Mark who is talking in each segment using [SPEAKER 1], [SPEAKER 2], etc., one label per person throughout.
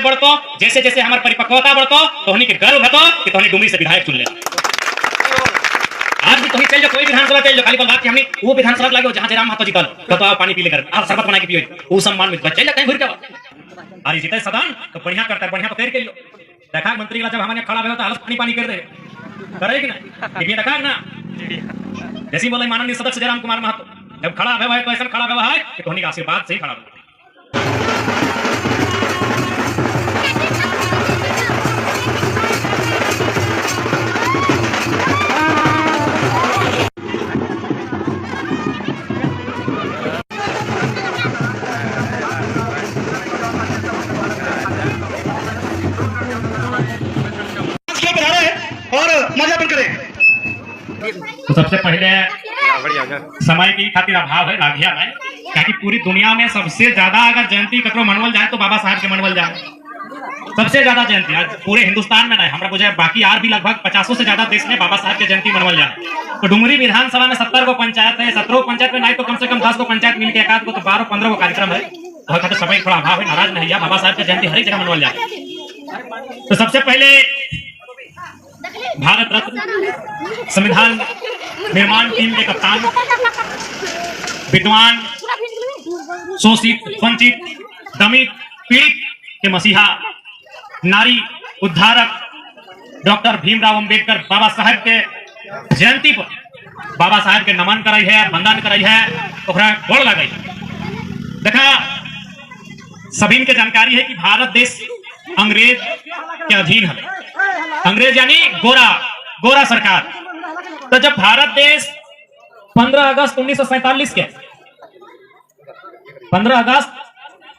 [SPEAKER 1] बढ़तो, जैसे जैसे हमार परिपक्वता बढ़तो, तोहनी के गर्व हतो कि तोहनी डुमरी से विधायक चुन ले। आज भी तोहनी चल जा, कोई विधानसभा चल जा, खाली बात कि हमनी वो विधानसभा लागे जहां जयराम महतो जीतल, तो आओ पानी पी ले कर, आओ शरबत बना के पियो, वो सम्मान में चल जा कहीं घुर जाओ। अरे जीते सदन तो बढ़िया करता है, बढ़िया तो कर के लियो। देखा मंत्री वाला जब हमारे खड़ा हुआ था हालत पानी पानी कर दे, करे कि ना? ये देखा ना, जैसे बोले माननीय सदस्य जयराम कुमार महतो, जब खड़ा हुआ है तो ऐसा खड़ा हुआ है कि तोहनी का आशीर्वाद से ही खड़ा हुआ।
[SPEAKER 2] और मजापन करें।
[SPEAKER 1] तो सबसे पहले समय की खातिर अभाव है राघिया में, क्योंकि पूरी दुनिया में सबसे ज्यादा अगर जयंती ककरो मनवल जाए तो बाबा साहब के मनवल जाए। सबसे ज्यादा जयंती आज पूरे हिंदुस्तान में नहीं, हमारा बुझे बाकी और भी लगभग 50 से ज्यादा देश में बाबा साहब के जयंती मनवल जाए। तो डुमरी विधानसभा में 70 को पंचायत है, 17 पंचायत में नहीं तो कम से कम 10 को पंचायत मिलकर एकाध को तो 12-15 को कार्यक्रम है। बहुत खातिर समय थोड़ा अभाव है, नाराज नहीं है, बाबा साहब के जयंती हर एक जगह मनवल जाए। तो सबसे पहले भारत रत्न संविधान निर्माण टीम के कप्तान, विद्वान, शोषित, वंचित, दमित, पीड़ित के मसीहा, नारी उद्धारक डॉक्टर भीमराव अंबेडकर बाबा साहब के जयंती पर बाबा साहब के नमन कराई है, वंदन कराई है, ओकरा गोड़ लगाई। देखा सभी के जानकारी है कि भारत देश अंग्रेज के अधीन है, अंग्रेज यानी गोरा सरकार। तो जब भारत देश 15 अगस्त 1947 के 15 अगस्त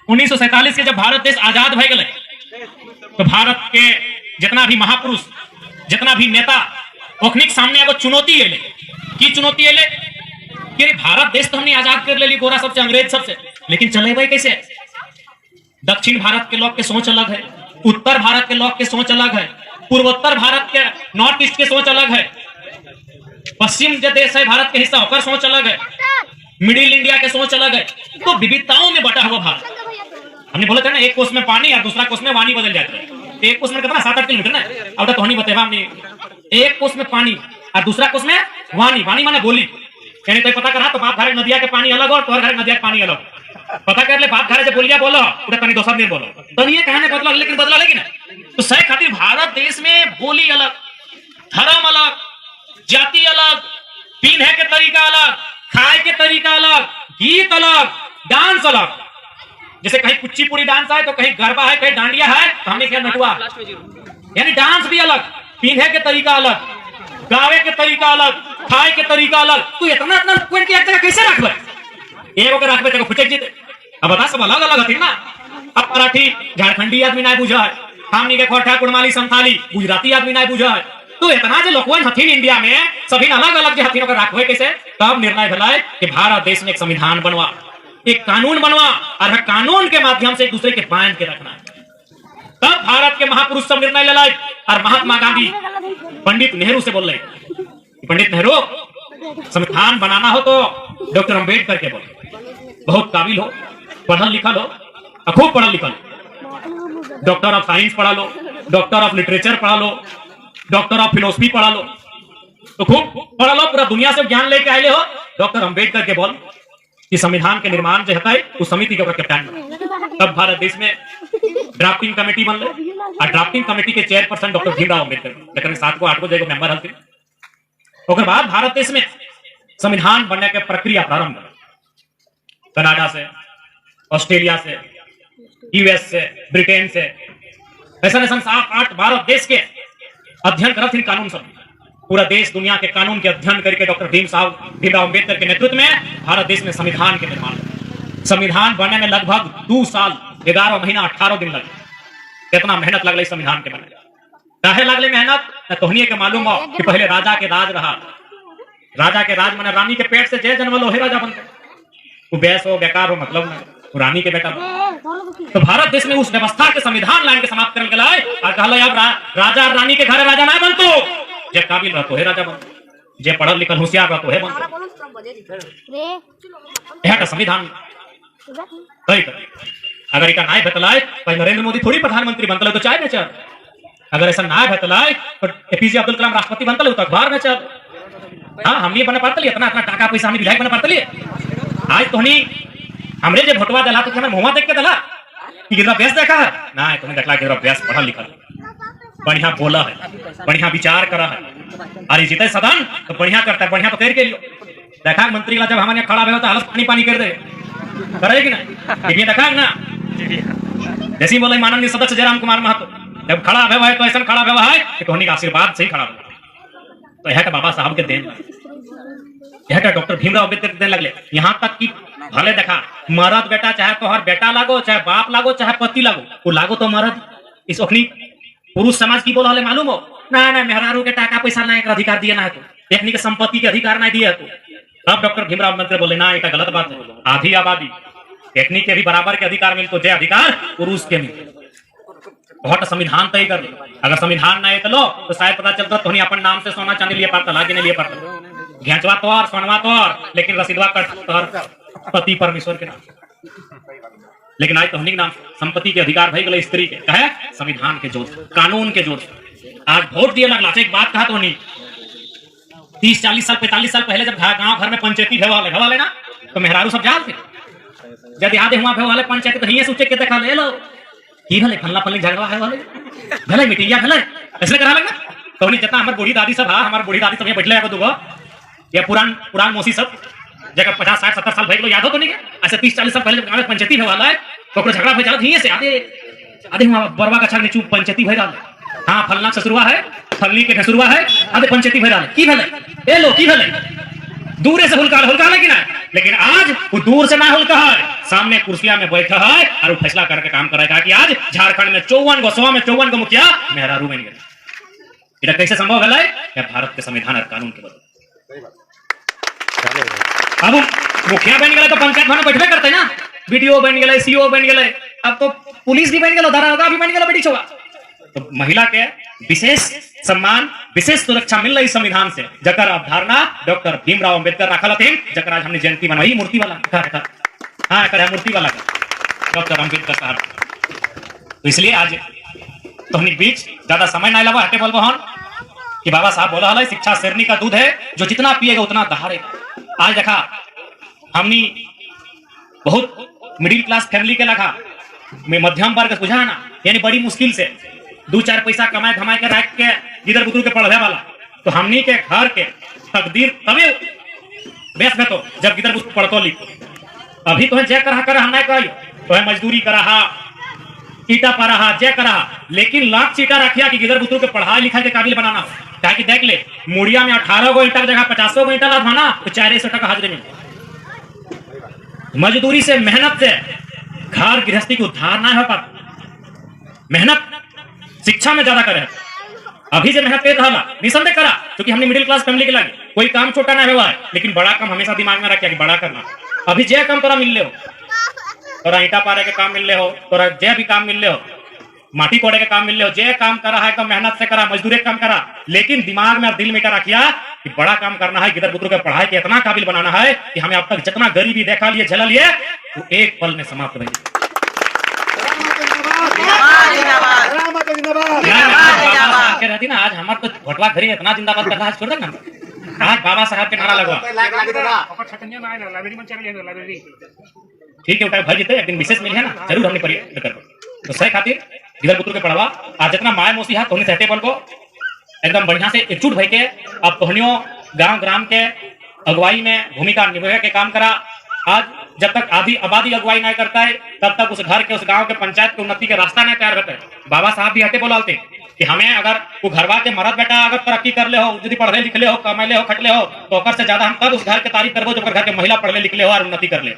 [SPEAKER 1] 1947 के जब भारत देश आजाद भय गए, तो भारत के जितना भी महापुरुष, जितना भी नेता, ओखनिक सामने एगो चुनौती एले। की चुनौती एले कि भारत देश तो हमने आजाद कर ले गोरा सबसे, अंग्रेज सबसे, लेकिन चले भाई कैसे? दक्षिण भारत के लोग के सोच अलग है, उत्तर भारत के लोग के सोच अलग है, पूर्वोत्तर भारत के नॉर्थ ईस्ट के सोच अलग है, पश्चिम जो देश है भारत के हिस्सा होकर सोच अलग है, मिडिल इंडिया के सोच अलग है। तो विविधताओं में बटा हुआ भारत। हमने बोला था ना, एक कोस में पानी और दूसरा कोस में वाणी बदल जाता है। एक कोस में कितना 7-8 किलोमीटर ना, अब तो नहीं बताया हमने। एक कोस में पानी और दूसरा कोस में वाणी, वाणी माने बोली, यानी तो पता करा तो बाप घरे नदिया के पानी अलग और तोहर घरे नदिया के पानी अलग। पता कर ले बाप घरे जब बोलिया बोलो उधर तनी दोसर दिन बोलो, तो ये कहने बदला, लेकिन बदला लेकिन ना। तो सही खातिर भारत देश में बोली अलग, धर्म अलग, जाति अलग, पीने के तरीका अलग, खाए के तरीका अलग, गीत अलग, डांस अलग। जैसे कहीं कुचिपुड़ी डांस है तो कहीं गरबा है, कहीं डांडिया है, तो हमने क्या नटुआ, यानी डांस भी अलग, पीने के तरीका अलग, गावे के तरीका अलग, खाए के तरीका अलग। तो इतना इतना पॉइंट एक जगह कैसे रख ले? एगो के रखबे तो फुटक जीते। अब बता सब अलग अलग हथिन ना। अब मराठी झारखंडी आदमी नहीं बुझा है, हमनी के खोरठा कुड़माली संथाली गुजराती आदमी नहीं बुझा है। तो इतना जो लोकवन हथिन इंडिया में सभी अलग अलग जो हथिनों का रखवे कैसे? तब निर्णय भलाए कि भारत देश में एक संविधान बनवा, एक कानून बनवा, और कानून के माध्यम से एक दूसरे के बांध के रखना। तब भारत के महापुरुष सब निर्णय ले लाए। और महात्मा गांधी पंडित नेहरू से बोल रहे, पंडित नेहरू संविधान बनाना हो तो डॉक्टर अंबेडकर के बोले, बहुत काबिल हो, पढ़ल लिखल हो, खूब पढ़ल लिखल, डॉक्टर ऑफ साइंस पढ़ा लो, डॉक्टर ऑफ लिटरेचर पढ़ा लो, डॉक्टर ऑफ फिलोसफी पढ़ा लो, तो खूब पढ़ा लो, पूरा दुनिया से ज्ञान लेके आए हो। डॉक्टर अंबेडकर के बोल कि संविधान के निर्माण जो है उस समिति के कैप्टन। तब भारत देश में ड्राफ्टिंग कमेटी बन रहे, और ड्राफ्टिंग कमेटी के चेयरपर्सन डॉक्टर भीमराव अंबेडकर, लेकिन 7 को 8 को जगह मेंबर हल्के। उसके बाद भारत देश में संविधान बनने के प्रक्रिया प्रारंभ कर कनाडा से, ऑस्ट्रेलिया से, यूएस से, ब्रिटेन से, ऐसा 7-8-12 देश के अध्ययन करत कानून सब। पूरा देश दुनिया के कानून के अध्ययन करके डॉक्टर भीमराव अंबेडकर के नेतृत्व में भारत देश में संविधान के निर्माण। संविधान बनने में लगभग 2 साल 11 महीना 18 दिन लगे। कितना मेहनत लगल संविधान के बने, काहे लगले मेहनत? तोहनी के मालूम हो कि पहले राजा के राज रहा। राजा के राज माने रानी के पेट से जे जन्मल हो राजा बनते, वो बैस हो बेकार हो मतलब नहीं, रानी के बेटा। तो भारत देश में उस व्यवस्था के संविधान लाइन के समाप्त करने के लिए और कहला अब राजा और रानी के घर राजा ना बनतो, जे काबिल रहतो है राजा बनतो, जे पढ़ल लिखल होशियार रहतो है बनतो। यह का संविधान तय कर। अगर इका ना बतलाए भाई नरेंद्र मोदी थोड़ी प्रधानमंत्री बनता तो चाय बेचर, अगर ऐसा ना बतलाए तो एपीजे अब्दुल कलाम राष्ट्रपति बनता तो अखबार बेचर। हाँ हमने बना पाता इतना इतना टाका पैसा हमने विधायक बना पाता। आज तो हमरे जो भोटवा दला तो हमें मुंह देख के दला कि कितना बेस देखा है ना, तुम्हें देखला कि बेस पढ़ा लिखा बढ़िया बोला है, बढ़िया विचार करा है, अरे जीते सदन तो बढ़िया करता है, बढ़िया तो कर के लियो। देखा मंत्री ला जब हमारे खड़ा हो तो हालत पानी पानी कर दे करे कि ना, ये देखा ना जैसे बोले माननीय सदस्य जयराम कुमार महतो जब खड़ा हुआ है तो ऐसा खड़ा हुआ है कि तोहनी का आशीर्वाद से ही खड़ा हुआ। तो यह बाबा साहब के देन, यह डॉक्टर भीमराव अम्बेडकर के देन लगले। यहाँ तक कि भले देखा मरद बेटा चाहे तोहर बेटा लागो चाहे बाप लागो चाहे पति लागो, वो लागो तो मरद इस अखनी पुरुष समाज की बोला मालूम हो ना ना मेहरारू के टाका पैसा ना एक अधिकार दिया ना है तो एकनी के संपत्ति के अधिकार ना दिया तो। तब डॉक्टर भीमराव अम्बेडकर बोले ना ये गलत बात है, आधी आबादी टेक्निक के भी बराबर के अधिकार मिल तो जय अधिकार पुरुष के मिले। बहुत संविधान तय कर दे, अगर संविधान ना है तो लो तो शायद पता चलता तो अपन नाम से सोना चांदी लिए पाता लागे नहीं लिए पाता घेचवा तोर सोनवा तोर लेकिन रसीदवा कट तोर पति परमेश्वर के नाम। लेकिन आज तो नाम संपत्ति के अधिकार भाई गले स्त्री के कहे संविधान के जोर कानून के जोर आज वोट दिए लगला। एक बात कहा तो 30-40 साल 45 साल पहले जब गांव घर में पंचायती भेवा ना तो मेहरारू सब जाल थे जब याद हुआ वाले पंचायत तो ये सोचे के देखा ले लो की भले फल्ला फल्ली झगड़ा है वाले भले मिटिया भले ऐसे करा लगा तो जितना हमारे बूढ़ी दादी सब हमारे बूढ़ी दादी सब बैठले दूगो ये पुरान मौसी सब जगह 50-60-70 साल भाई याद हो तो नहीं ऐसे 30-40 साल पहले पंचायती भेवाला है तो झगड़ा भाई चला से आधे हुआ बरवा का छाग नीचू पंचायती भई रहा है। हाँ फलना ससुरवा है फलनी के ससुरवा है आधे पंचायती भई रहा है की भले ए लो की भले दूर से हुलका है कि ना, लेकिन आज वो दूर से ना हुलका है सामने कुर्सिया में बैठा है और वो फैसला करके काम करेगा कि आज झारखंड में 54 गो मुखिया मेहरारू बन गए। कैसे संभव है भारत के संविधान और कानून के बदले। अब मुखिया बन गए तो पंचायत भवन बैठबे करते ना, बीडीओ बन गए सीओ बन गए, अब तो पुलिस भी बन गए दरोगा भी बन गए बेटी छोड़ा। तो महिला के विशेष सम्मान विशेष सुरक्षा मिल रही संविधान से जकर अवधारणा डॉक्टर भीमराव अम्बेडकर रखल थे जकर आज हमने जयंती मनवाई मूर्ति वाला हाँ है मूर्ति वाला डॉक्टर अम्बेडकर साहब। तो इसलिए आज तो हमने बीच ज्यादा समय नहीं लगा हटे बोलबो हन कि बाबा साहब बोला है शिक्षा शेरनी का दूध है जो जितना पिएगा उतना दहाड़ेगा। आज देखा हमने बहुत मिडिल क्लास फैमिली के लगा में मध्यम वर्ग बुझाना यानी बड़ी मुश्किल से 2-4 पैसा कमाए धमाए के रख के गिदर बुतरू के पढ़े वाला तो हमनी के घर के तकदीर तबे बेस में तो जब गिदर बुतरू पढ़तो लिखो। अभी तो जय करा कर हम नहीं कहियो तो है मजदूरी करा ईटा पर रहा जय करा, लेकिन लाख चीटा रखिया कि गिदर बुतरू के पढ़ाई लिखाई के काबिल बनाना हो। ताकि देख ले मुड़िया में 18 गो ईटा की जगह 50 गो ईटा ला ना तो 400 टका हाजिरी में मजदूरी से मेहनत से घर गृहस्थी की उद्धार ना हो पाता। मेहनत शिक्षा में ज्यादा करे अभी से मेहनत कर रहा निसंदेह करा क्योंकि हमने मिडिल क्लास फैमिली के लगे कोई काम छोटा ना हुआ है लेकिन बड़ा काम हमेशा दिमाग में रखा कि बड़ा करना। अभी जय काम तोरा मिल ले हो तोरा ईटा पारे के काम मिल ले हो तोरा जय भी काम मिल ले हो माटी कोड़े के काम मिल ले हो जय काम करा है तो मेहनत से करा मजदूरी काम करा, लेकिन दिमाग में दिल में क्या रखिया कि बड़ा काम करना है गिदर बुतरू के पढ़ाई के इतना काबिल बनाना है कि हमें अब तक जितना गरीबी देखा लिए झेला लिए तो एक पल में समाप्त हो जाए। रहती ना आज हमारे तो भोटवा घरी इतना जिंदाबाद करना छोड़ देना आज बाबा साहब के नारा लगवा ठीक है उठा भाई जीते एक दिन विशेष मिले ना जरूर हमने प्रयत्न कर तो सही खातिर गिदर बुतरू के पढ़वा आज जितना माय मौसी है तोहनी सहते बल को एकदम बढ़िया से एकजुट भई के अब तोहनियों गांव ग्राम के अगुवाई में भूमिका निभावे के काम करा। आज जब तक आधी आबादी अगुवाई नहीं करता है तब तक उस घर के उस गांव के पंचायत के उन्नति के रास्ता नहीं तैयार होता है। बाबा साहब भी हटे बोलते कि हमें अगर वो घरवा के मरद बेटा अगर तरक्की कर ले हो यदि पढ़े लिखले हो कमाले हो खटले हो तो ओकर से ज्यादा हम तब उस घर के तारीफ करबो जो घर के महिला पढ़ले लिखले हो और उन्नति कर ले।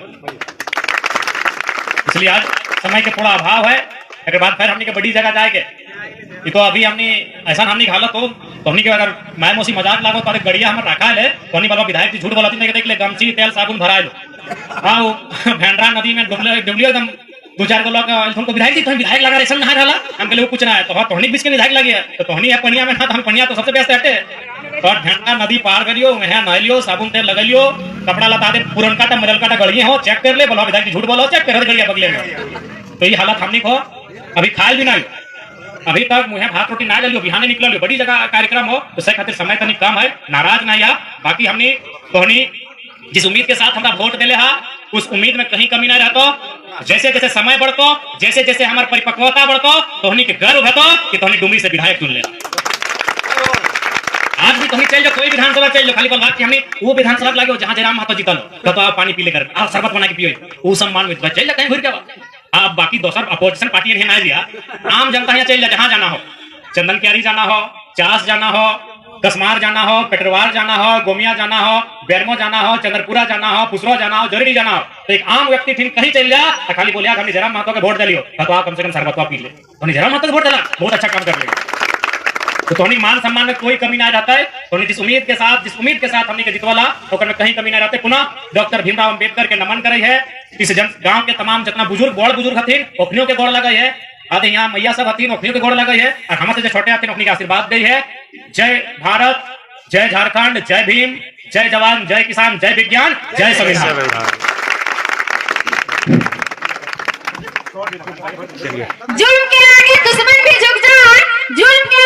[SPEAKER 1] इसलिए आज समय के थोड़ा अभाव है एक बाद फिर हमने के बड़ी जगह जाएंगे तो अभी हमने ऐसा हमने हालत हो तो हमने के अगर माय मौसी मजाक लागो तो गड़िया हम रखा है तो नहीं बोला विधायक जी झूठ बोला देख ले गमछी तेल साबुन भरा लो हाँ भेंडरा नदी में डुबलियो एकदम 2-4 गो लोग उनको विधायक जी तो विधायक लगा रेशन नहा रहा हम कहले कुछ ना है तो तोहनी बीच के विधायक लगे तो तोहनी है पनिया में ना तो हम पनिया तो सबसे बेस्ट हटे तो भेंडरा नदी पार करियो वहां नहलियो साबुन तेल लगलियो कपड़ा लता दे पुरनका टा मरलका टा गड़िए हो चेक कर ले बोला विधायक जी झूठ बोलो चेक कर गड़िया बगले में तो ये हालत हमने को अभी खायल भी नहीं, अभी तक मुझे भात रोटी ना ले लियो, बिहाने निकल लियो, बड़ी जगह कार्यक्रम हो तो सही खातिर समय तनिक कम है, नाराज ना या। बाकी हमने तोहनी जिस उम्मीद के साथ हमरा वोट देले हा उस उम्मीद में कहीं कमी ना रहतो। जैसे जैसे समय बढ़तो, जैसे जैसे हमार परिपक्वता बढ़तो, तोहनी के गर्व हतो कि तोहनी डुमरी से विधायक चुन ले। आज भी तोहनी चल जाओ, कोई विधानसभा चल जाओ, खाली बोल बात कि हमने वो विधानसभा लागे जहां जयराम महतो जीतल तो आप पानी पी ले कर आ शरबत बना के पियो, वो सम्मान में चल जा, कहीं घुर जाओ। आप बाकी दोसर अपोजिशन पार्टी ने ना दिया, आम जनता यहाँ चल जा, जहां जाना हो, चंदन क्यारी जाना हो, चास जाना हो, कसमार जाना हो, पेटरवार जाना हो, गोमिया जाना हो, बेरमो जाना हो, चंद्रपुरा जाना हो, पुसरो जाना हो, जरूरी जाना हो, तो एक आम व्यक्ति ठीक कहीं चल जा तो खाली बोलिया हमने जयराम महतो के वोट दिलियो तो आप कम से कम शरबतवा पी ले, तो जयराम महतो के वोट दिला बहुत अच्छा काम कर लेगा। तो तोहनी मान सम्मान में कोई कमी ना रहता है। तोहनी जिस उम्मीद के साथ हमने के जितवाला ओकर में कहीं कमी ना रहते। पुनः डॉक्टर भीमराव अंबेडकर के नमन करे है। इस गांव के तमाम जितना बुजुर्ग बड़ बुजुर्ग हथिन ओखनियों के गोड़ लगे है, आधे यहाँ मैया सब हथिन ओखनियों के गोड़ लगे है, और हमसे जो छोटे हथिन ओखनी के आशीर्वाद दे है। जय भारत, जय झारखंड, जय भीम, जय जवान, जय किसान, जय विज्ञान, जय संविधान।
[SPEAKER 2] जुल्म के आगे दुश्मन भी झुक जाए, जुल्म के